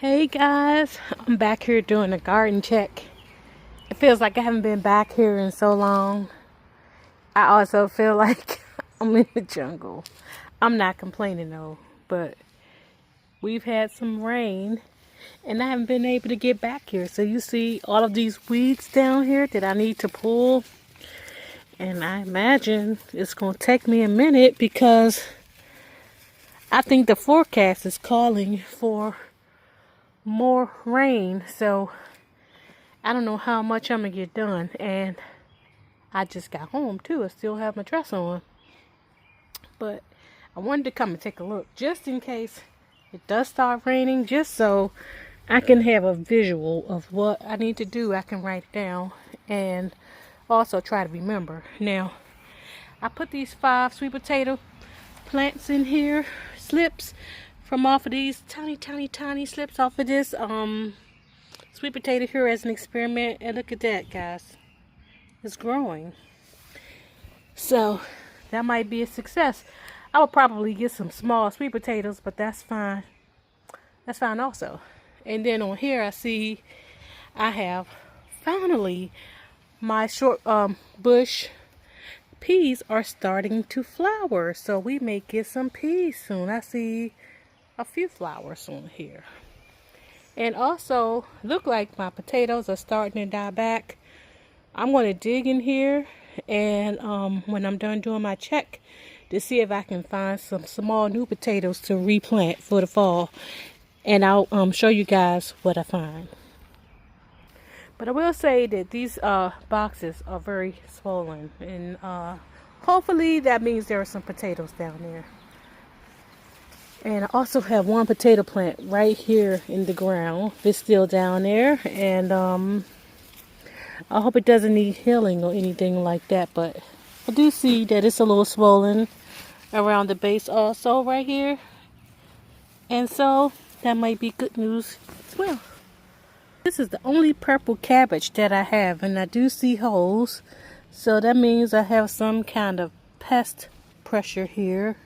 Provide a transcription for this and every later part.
Hey guys, I'm back here doing a garden check. It feels like I haven't been back here in so long. I also feel like I'm in the jungle. I'm not complaining though, but we've had some rain and I haven't been able to get back here. So you see all of these weeds down here that I need to pull. And I imagine it's going to take me a minute because I think the forecast is calling for more rain. So I don't know how much I'm gonna get done, and I just got home too. I still have my dress on, but I wanted to come and take a look just in case it does start raining, just so I can have a visual of what I need to do. I can write it down and also try to remember. Now, I put these 5 sweet potato plants in here, slips from off of these tiny slips off of this sweet potato here as an experiment, and look at that, guys. It's growing. So that might be a success. I will probably get some small sweet potatoes, but that's fine. That's fine also. And then on here I see I have finally my short bush peas are starting to flower. So we may get some peas soon. I see a few flowers on here. And also look like my potatoes are starting to die back. I'm going to dig in here and when I'm done doing my check to see if I can find some small new potatoes to replant for the fall. And I'll show you guys what I find. But I will say that these boxes are very swollen. And hopefully that means there are some potatoes down there. And I also have one potato plant right here in the ground. It's still down there. And I hope it doesn't need healing or anything like that, but I do see that it's a little swollen around the base also right here. And so that might be good news as well. This is the only purple cabbage that I have, and I do see holes. So that means I have some kind of pest pressure here.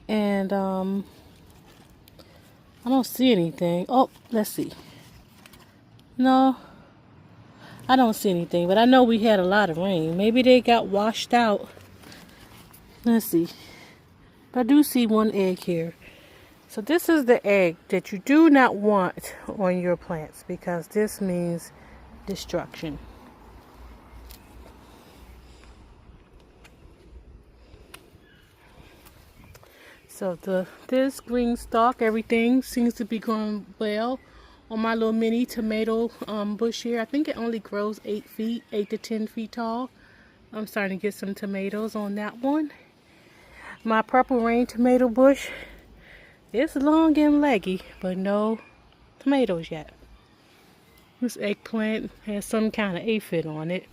And I don't see anything. Oh, let's see. No, I don't see anything, but I know we had a lot of rain. Maybe they got washed out. Let's see. But I do see one egg here. So this is the egg that you do not want on your plants because this means destruction. So this green stalk, everything seems to be growing well on my little mini tomato bush here. I think it only grows 8 to 10 feet tall. I'm starting to get some tomatoes on that one. My purple rain tomato bush, it's long and leggy, but no tomatoes yet. This eggplant has some kind of aphid on it.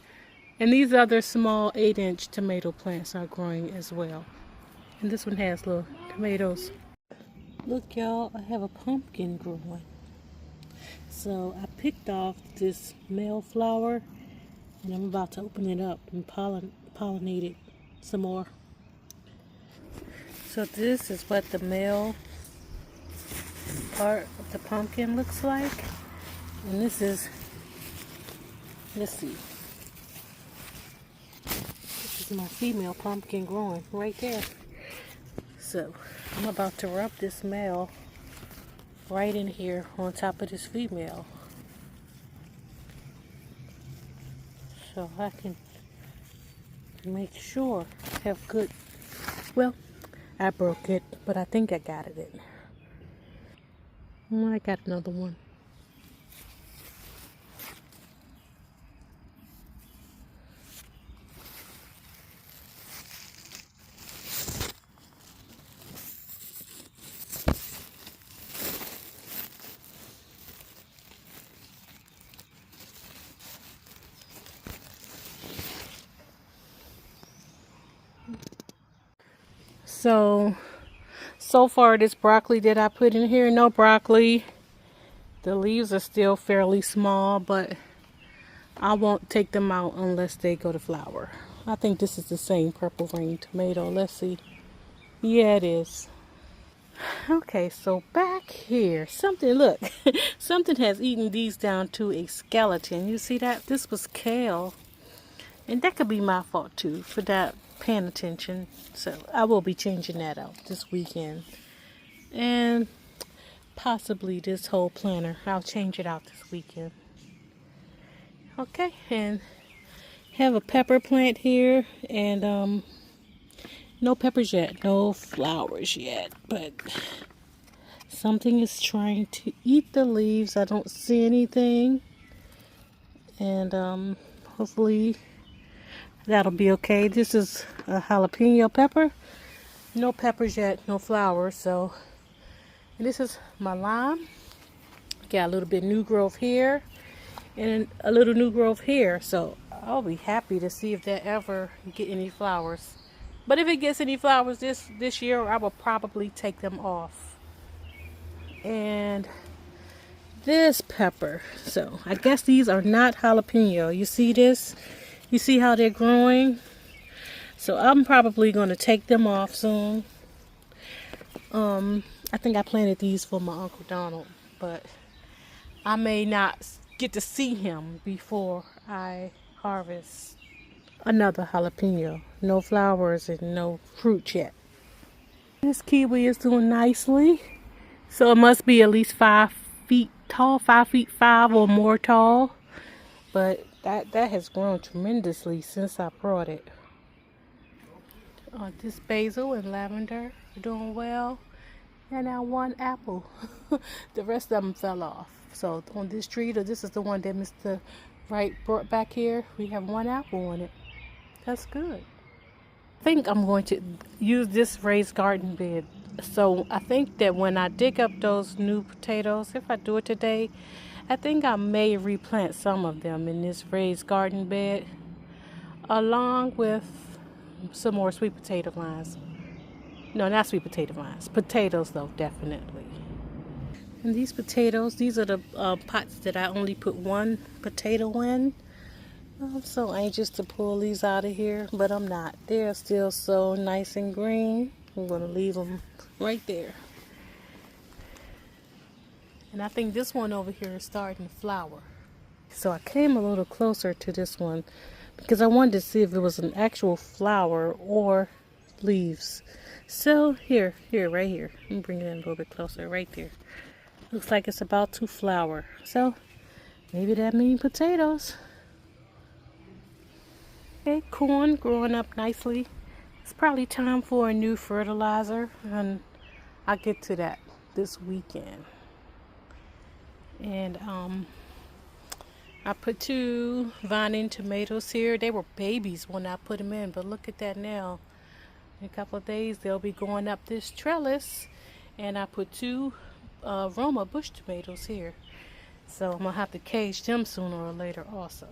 And these other small 8-inch tomato plants are growing as well. And this one has little tomatoes. Look, y'all, I have a pumpkin growing. So I picked off this male flower and I'm about to open it up and pollinate it some more. So this is what the male part of the pumpkin looks like. And this is, let's see. This is my female pumpkin growing right there. So I'm about to rub this male right in here on top of this female. So I can make sure I have good, well, I broke it, but I think I got it in. I got another one. So far this broccoli that I put in here, no broccoli. The leaves are still fairly small, but I won't take them out unless they go to flower. I think this is the same purple rain tomato. Let's see. Yeah, it is. Okay, so back here, something, look, something has eaten these down to a skeleton. You see that? This was kale. And that could be my fault too for not paying attention. So I will be changing that out this weekend. And possibly this whole planter. I'll change it out this weekend. Okay, and have a pepper plant here, and no peppers yet, no flowers yet, but something is trying to eat the leaves. I don't see anything, and hopefully that'll be okay. This is a jalapeno pepper. No peppers yet, no flowers. So, and this is my lime. Got a little bit new growth here and a little new growth here. So I'll be happy to see if that ever get any flowers. But if it gets any flowers this year, I will probably take them off. And this pepper. So I guess these are not jalapeno. You see this? You see how they're growing? So I'm probably going to take them off soon. I think I planted these for my Uncle Donald, but I may not get to see him before I harvest another jalapeno. No flowers and no fruit yet. This kiwi is doing nicely. So it must be at least 5 feet tall, 5'5" or more tall. But that has grown tremendously since I brought it. This basil and lavender are doing well. And now one apple. The rest of them fell off. So on this tree, this is the one that Mr. Wright brought back here, we have one apple on it. That's good. I think I'm going to use this raised garden bed. So I think that when I dig up those new potatoes, if I do it today, I think I may replant some of them in this raised garden bed, along with some more sweet potato vines. No, not sweet potato vines. Potatoes, though, definitely. And these potatoes, these are the pots that I only put one potato in. I'm so anxious to pull these out of here, but I'm not. They're still so nice and green. I'm going to leave them right there. And I think this one over here is starting to flower. So I came a little closer to this one because I wanted to see if it was an actual flower or leaves. So here, right here. Let me bring it in a little bit closer, right there. Looks like it's about to flower. So maybe that means potatoes. Okay, corn growing up nicely. It's probably time for a new fertilizer, and I'll get to that this weekend. And I put 2 vining tomatoes here. They were babies when I put them in, but look at that now. In a couple of days, they'll be going up this trellis. And I put 2 Roma bush tomatoes here. So I'm going to have to cage them sooner or later also.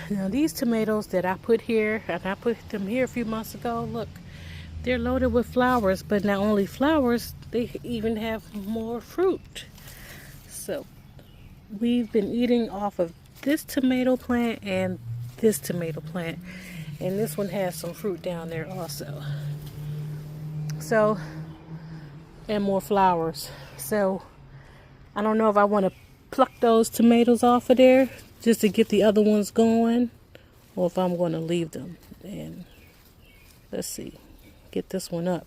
Now these tomatoes that I put here, and I put them here a few months ago, look, they're loaded with flowers. But not only flowers, they even have more fruit. So we've been eating off of this tomato plant and this tomato plant. And this one has some fruit down there also. So, and more flowers. So, I don't know if I want to pluck those tomatoes off of there just to get the other ones going, or if I'm going to leave them. And let's see, get this one up.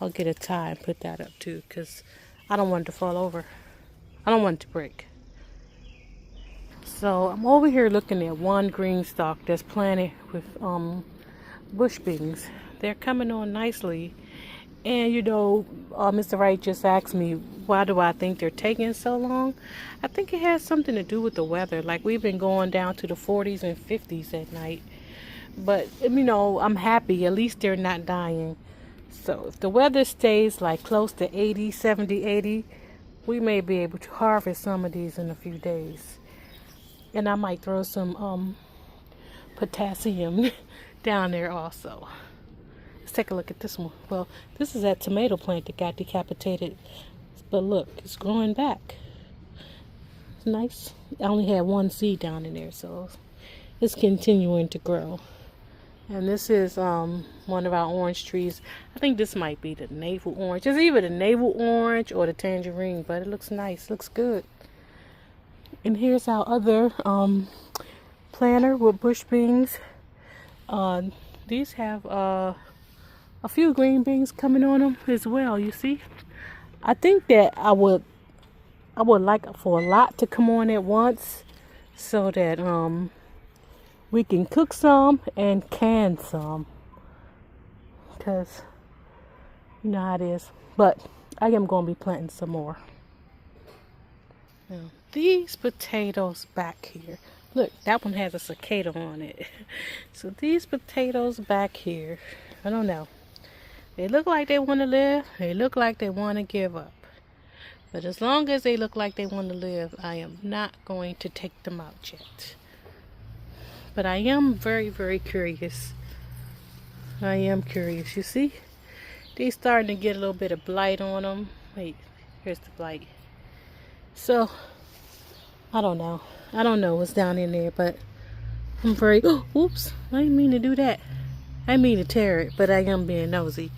I'll get a tie and put that up too, because I don't want it to fall over. I don't want it to break. So I'm over here looking at one green stalk that's planted with bush beans. They're coming on nicely. And you know, Mr. Wright just asked me, why do I think they're taking so long? I think it has something to do with the weather. Like, we've been going down to the 40s and 50s at night. But, you know, I'm happy. At least they're not dying. So if the weather stays like close to 80, 70, 80, we may be able to harvest some of these in a few days. And I might throw some potassium down there also. Let's take a look at this one. Well, this is that tomato plant that got decapitated. But look, it's growing back. It's nice. I only had one seed down in there, so it's continuing to grow. And this is one of our orange trees. I think this might be the navel orange. It's either the navel orange or the tangerine, but it looks nice. Looks good. And here's our other planter with bush beans. These have a few green beans coming on them as well, you see. I think that I would like for a lot to come on at once so that we can cook some and can some, because you know how it is. But I am going to be planting some more. Now, these potatoes back here, look, that one has a cicada on it. So these potatoes back here, I don't know. They look like they want to live. They look like they want to give up. But as long as they look like they want to live, I am not going to take them out yet. But I am very, very curious. I am curious. You see, they starting to get a little bit of blight on them. Wait, here's the blight. So, I don't know. I don't know what's down in there, but I'm very... oops, I didn't mean to do that. I didn't mean to tear it, but I am being nosy.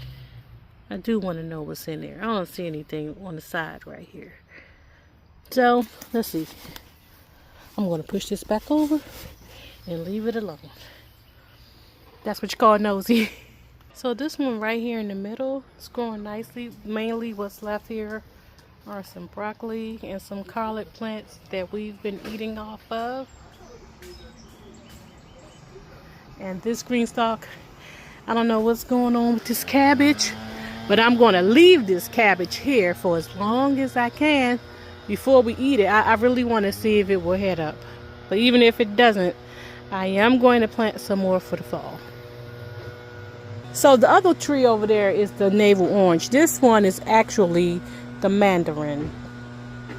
I do want to know what's in there. I don't see anything on the side right here. So, let's see. I'm going to push this back over and leave it alone. That's what you call nosy. So this one right here in the middle is growing nicely. Mainly what's left here are some broccoli and some collard plants that we've been eating off of. And this green stalk, I don't know what's going on with this cabbage, but I'm going to leave this cabbage here for as long as I can before we eat it. I really want to see if it will head up. But even if it doesn't, I am going to plant some more for the fall. So the other tree over there is the navel orange. This one is actually the mandarin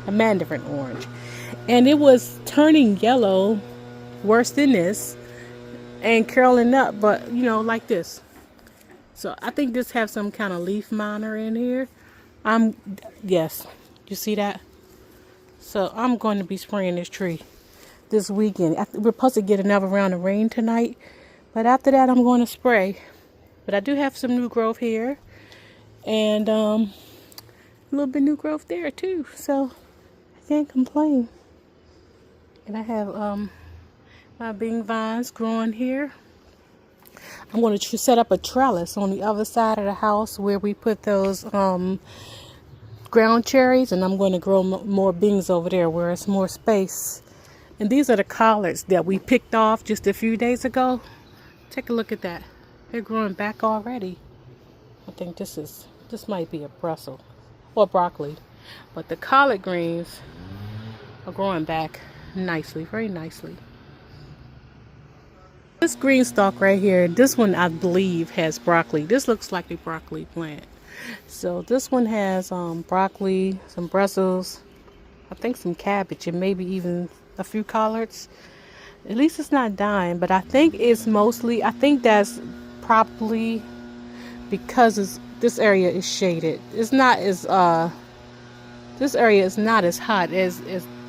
orange. And it was turning yellow, worse than this, and curling up, but you know, like this. So I think this has some kind of leaf miner in here. Yes, you see that? So I'm going to be spraying this tree this weekend. We're supposed to get another round of rain tonight, but after that I'm going to spray. But I do have some new growth here, and a little bit new growth there too, so I can't complain. And I have my bean vines growing here. I'm going to set up a trellis on the other side of the house where we put those ground cherries, and I'm going to grow more beans over there where it's more space. And these are the collards that we picked off just a few days ago. Take a look at that. They're growing back already. I think this might be a Brussels or broccoli. But the collard greens are growing back nicely, very nicely. This green stalk right here, this one I believe has broccoli. This looks like a broccoli plant. So this one has broccoli, some Brussels, I think some cabbage, and maybe even a few collards. At least it's not dying, but I think it's mostly, I think that's probably because this area is shaded. It's not as this area is not as hot as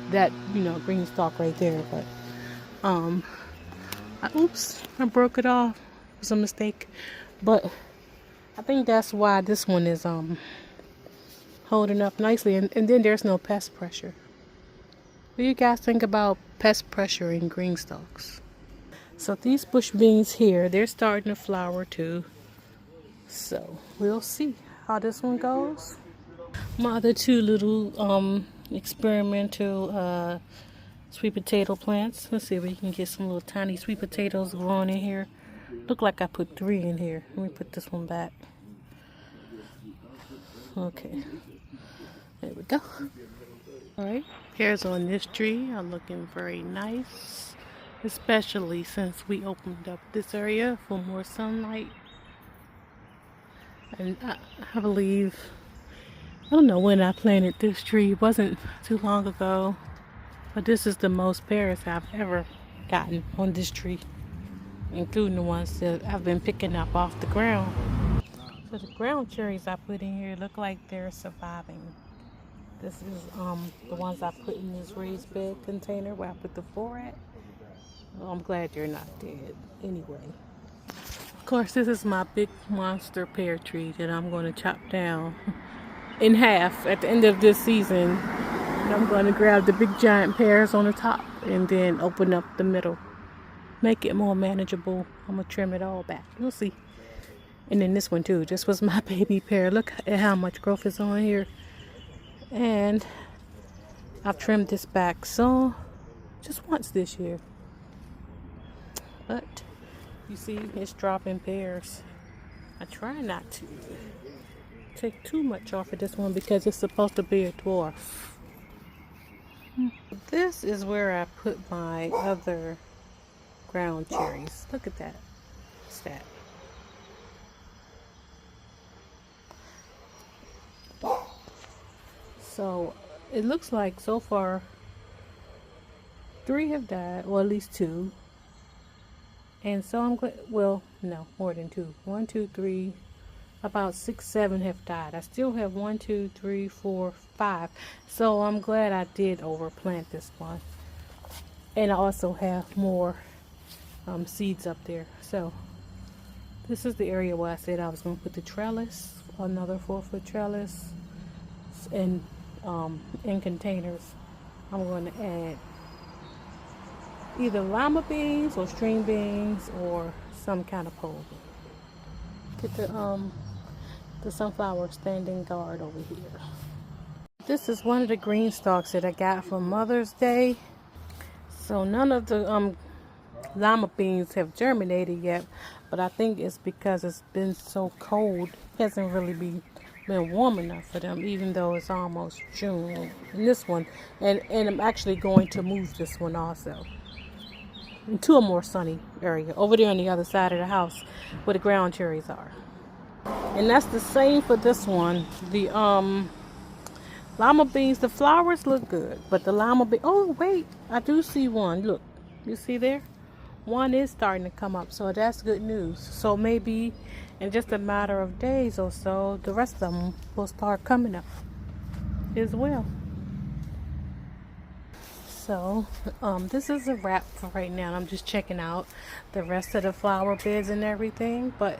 that, you know, green stalk right there. But oops, I broke it off. It was a mistake. But I think that's why this one is holding up nicely, and then there's no pest pressure. What do you guys think about pest pressure in green stalks? So these bush beans here, they're starting to flower too. So we'll see how this one goes. My other two little experimental sweet potato plants. Let's see if we can get some little tiny sweet potatoes growing in here. Look like I put 3 in here. Let me put this one back. Okay. There we go. Alright. Hairs on this tree are looking very nice. Especially since we opened up this area for more sunlight. And I believe, I don't know when I planted this tree. It wasn't too long ago. But this is the most pears I've ever gotten on this tree, including the ones that I've been picking up off the ground. So the ground cherries I put in here look like they're surviving. This is the ones I put in this raised bed container where I put the 4 at. Well, I'm glad they're not dead anyway. Of course, this is my big monster pear tree that I'm going to chop down in half at the end of this season. And I'm going to grab the big giant pears on the top and then open up the middle. Make it more manageable. I'm going to trim it all back. You'll see. And then this one too. This was my baby pear. Look at how much growth is on here. And I've trimmed this back so just once this year. But you see, it's dropping pears. I try not to take too much off of this one because it's supposed to be a dwarf. This is where I put my other ground cherries. Look at that. What's that? So it looks like so far 3 have died, or at least 2. And so I'm glad, well, no, more than 2. 1, 2, 3, about 6, 7 have died. I still have 1, 2, 3, 4, 5. So I'm glad I did overplant this one. And I also have more seeds up there. So this is the area where I said I was going to put the trellis, another 4-foot trellis, and in containers. I'm going to add either lima beans or string beans or some kind of pole. Get the sunflower standing guard over here. This is one of the green stalks that I got for Mother's Day. So none of the lima beans have germinated yet, but I think it's because it's been so cold. It hasn't really been warm enough for them, even though it's almost June. And this one, and I'm actually going to move this one also into a more sunny area over there on the other side of the house where the ground cherries are. And that's the same for this one. The lima beans, the flowers look good, but the lima bean, oh wait, I do see one. Look, you see there? One is starting to come up, so that's good news. So maybe in just a matter of days or so, the rest of them will start coming up as well. So this is a wrap for right now. I'm just checking out the rest of the flower beds and everything. But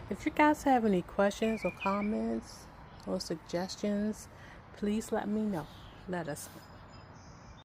if you guys have any questions or comments or suggestions, please let me know. Let us know.